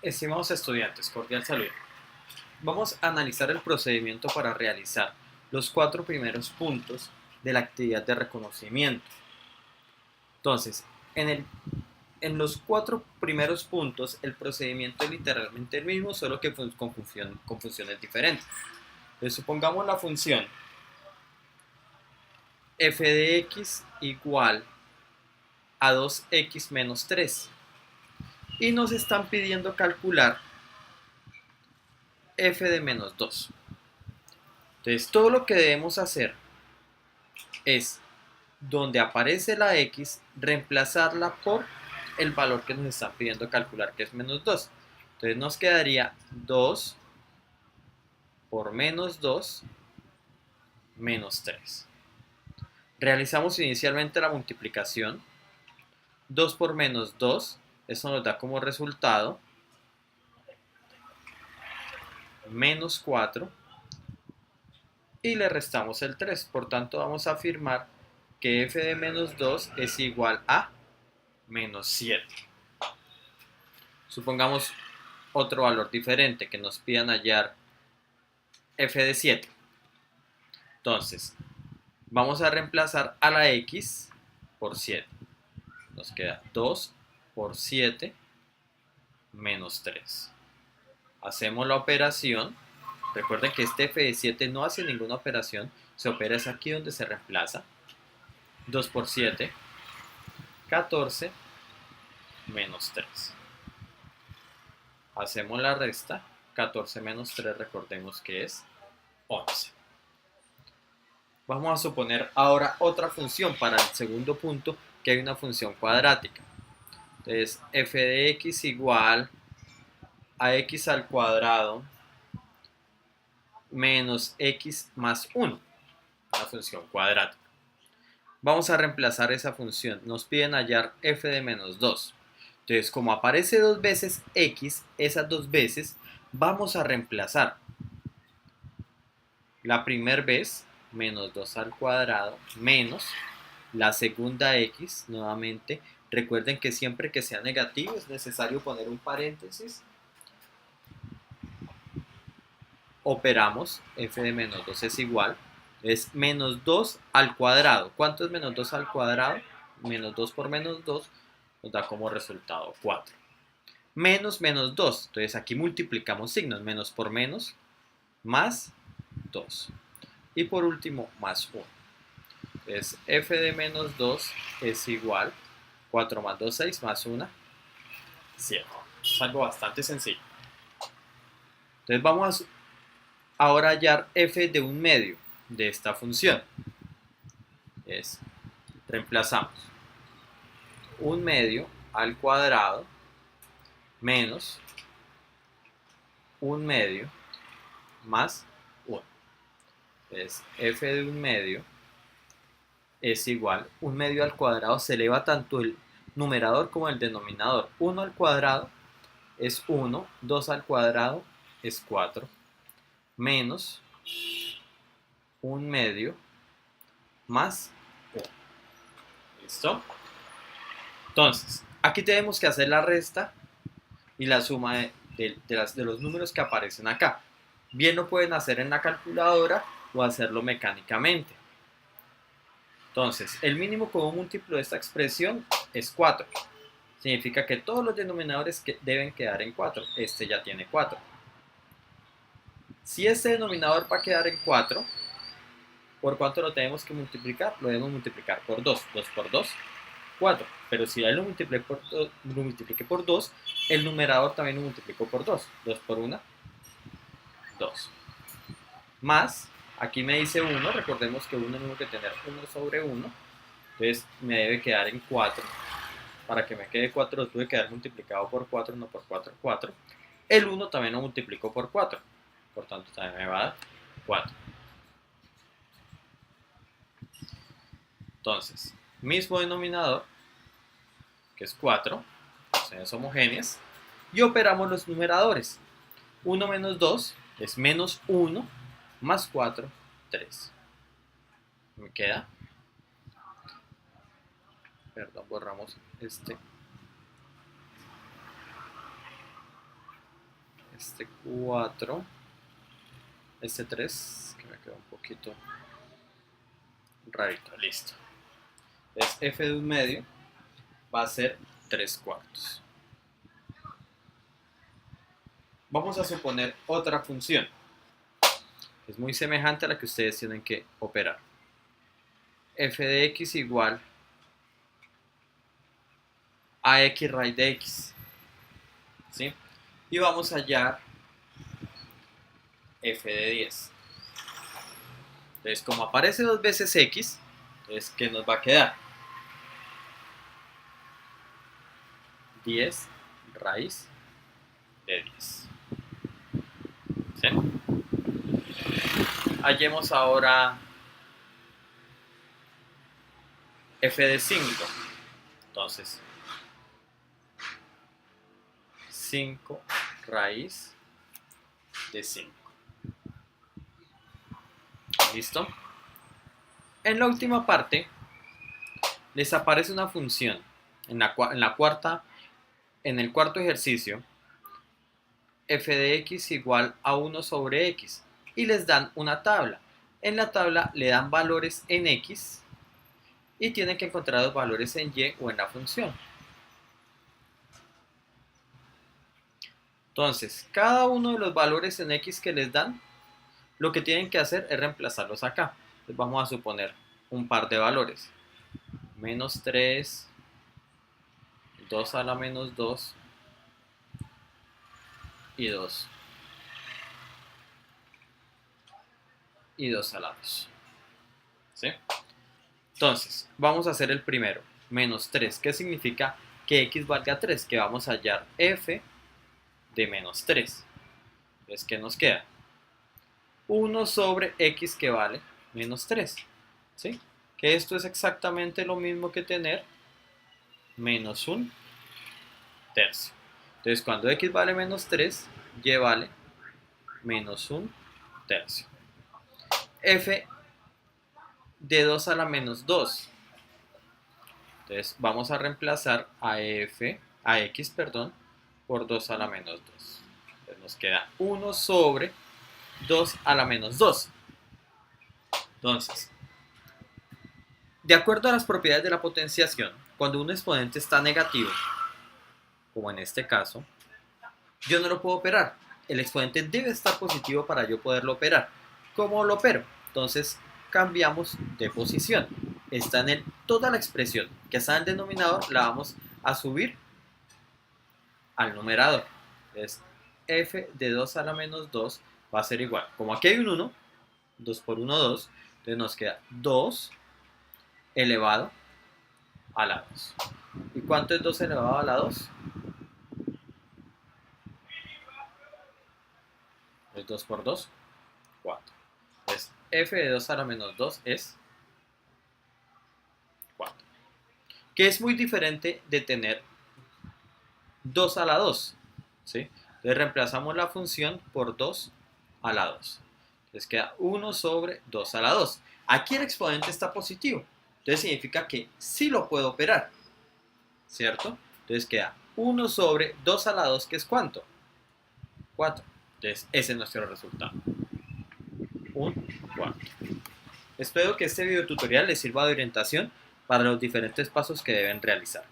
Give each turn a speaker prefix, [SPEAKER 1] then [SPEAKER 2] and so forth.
[SPEAKER 1] Estimados estudiantes, cordial saludo. Vamos a analizar el procedimiento para realizar los 4 primeros puntos de la actividad de reconocimiento. Entonces, en los 4 primeros puntos, el procedimiento es literalmente el mismo, solo que con funciones diferentes. Entonces, supongamos la función f de x igual a 2x menos 3 y nos están pidiendo calcular f de menos 2. Entonces, todo lo que debemos hacer es, donde aparece la x, reemplazarla por el valor que nos están pidiendo calcular, que es menos 2. Entonces nos quedaría 2 por menos 2 menos 3. Realizamos inicialmente la multiplicación. 2 por menos 2, eso nos da como resultado menos 4 y le restamos el 3. Por tanto, vamos a afirmar que f de menos 2 es igual a menos 7. Supongamos otro valor diferente, que nos pidan hallar f de 7. Entonces, vamos a reemplazar a la x por 7. Nos queda 2 por 7 menos 3. Hacemos la operación. Recuerden que este f de 7 no hace ninguna operación. Se opera es aquí donde se reemplaza. 2 por 7, 14 menos 3. Hacemos la resta. 14 menos 3, recordemos que es 11. Vamos a suponer ahora otra función para el segundo punto, que hay una función cuadrática. Entonces, f de x igual a x al cuadrado menos x más 1, una función cuadrática. Vamos a reemplazar esa función. Nos piden hallar f de menos 2. Entonces, como aparece dos veces x, esas dos veces vamos a reemplazar. La primera vez, menos 2 al cuadrado, menos la segunda x, nuevamente. Recuerden que siempre que sea negativo es necesario poner un paréntesis. Operamos, f de menos 2 es igual, es menos 2 al cuadrado. ¿Cuánto es menos 2 al cuadrado? Menos 2 por menos 2 nos da como resultado 4. Menos menos 2, entonces aquí multiplicamos signos, menos por menos, más 2. Y por último, más 1. Entonces, f de menos 2 es igual, 4 más 2, 6, más 1, 7. Es algo bastante sencillo. Entonces vamos ahora a hallar f de un medio de esta función. Reemplazamos un medio al cuadrado menos un medio más 1. Entonces, f de un medio es igual, un medio al cuadrado se eleva tanto el numerador como el denominador. 1 al cuadrado es 1, 2 al cuadrado es 4, menos un medio más 1. ¿Listo? Entonces, aquí tenemos que hacer la resta y la suma de los números que aparecen acá. Bien lo pueden hacer en la calculadora o hacerlo mecánicamente. Entonces, el mínimo común múltiplo de esta expresión es 4. Significa que todos los denominadores deben quedar en 4. Este ya tiene 4. Si este denominador va a quedar en 4, ¿por cuánto lo tenemos que multiplicar? Lo debemos multiplicar por 2. 2 por 2, 4. Pero si ya lo multipliqué por 2, el numerador también lo multiplicó por 2. 2 por 1, 2. Más, aquí me dice 1, recordemos que 1 tengo que tener 1 sobre 1, entonces me debe quedar en 4. Para que me quede 4 lo tuve que haber multiplicado por 4, no por 4, 4. El 1 también lo multiplicó por 4, por tanto también me va a dar 4. Entonces, mismo denominador, que es 4, funciones homogéneas, y operamos los numeradores. 1 menos 2 es menos 1, más 4, 3. Me queda, perdón, borramos este. este 4, este 3, que me quedó un poquito rarito, listo. Entonces f de 1/2 va a ser 3/4. Vamos a suponer otra función. Es muy semejante a la que ustedes tienen que operar. F de x igual a x raíz de x. ¿Sí? Y vamos a hallar f de 10. Entonces, como aparece 2 veces x, entonces, ¿qué nos va a quedar? 10 raíz de 10. ¿Sí? Hallemos ahora f de 5. Entonces, 5 raíz de 5. ¿Listo? En la última parte les aparece una función en el cuarto ejercicio, f de x igual a 1 sobre x, y les dan una tabla. En la tabla le dan valores en x y tienen que encontrar los valores en y o en la función. Entonces, cada uno de los valores en x que les dan, lo que tienen que hacer es reemplazarlos acá. Entonces vamos a suponer un par de valores. Menos 3, 2 a la menos 2 y 2. Y 2 a la 2. ¿Sí? Entonces, vamos a hacer el primero. Menos 3. ¿Qué significa que x valga 3? Que vamos a hallar f de menos 3. Entonces, ¿qué nos queda? 1 sobre x que vale menos 3. ¿Sí? Que esto es exactamente lo mismo que tener menos 1 tercio. Entonces, cuando x vale menos 3, y vale menos 1 tercio. F de 2 a la menos 2. Entonces, vamos a reemplazar a x, por 2 a la menos 2. Entonces, nos queda 1 sobre 2 a la menos 2. Entonces, de acuerdo a las propiedades de la potenciación, cuando un exponente está negativo, como en este caso, yo no lo puedo operar. El exponente debe estar positivo para yo poderlo operar. ¿Cómo lo opero? Entonces, cambiamos de posición. Está en toda la expresión que está en el denominador, la vamos a subir al numerador. Entonces, f de 2 a la menos 2 va a ser igual. Como aquí hay un 1, 2 por 1, 2. Entonces nos queda 2 elevado a la 2. ¿Y cuánto es 2 elevado a la 2? Es 2 por 2, 4. Entonces, f de 2 a la menos 2 es 4. Que es muy diferente de tener 2 a la 2. ¿Sí? Entonces reemplazamos la función por 2 a la 2. Entonces queda 1 sobre 2 a la 2. Aquí el exponente está positivo. Entonces significa que sí lo puedo operar. ¿Cierto? Entonces queda 1 sobre 2 a la 2, que es ¿cuánto? 4. Entonces ese es nuestro resultado. Un 4. Espero que este video tutorial les sirva de orientación para los diferentes pasos que deben realizar.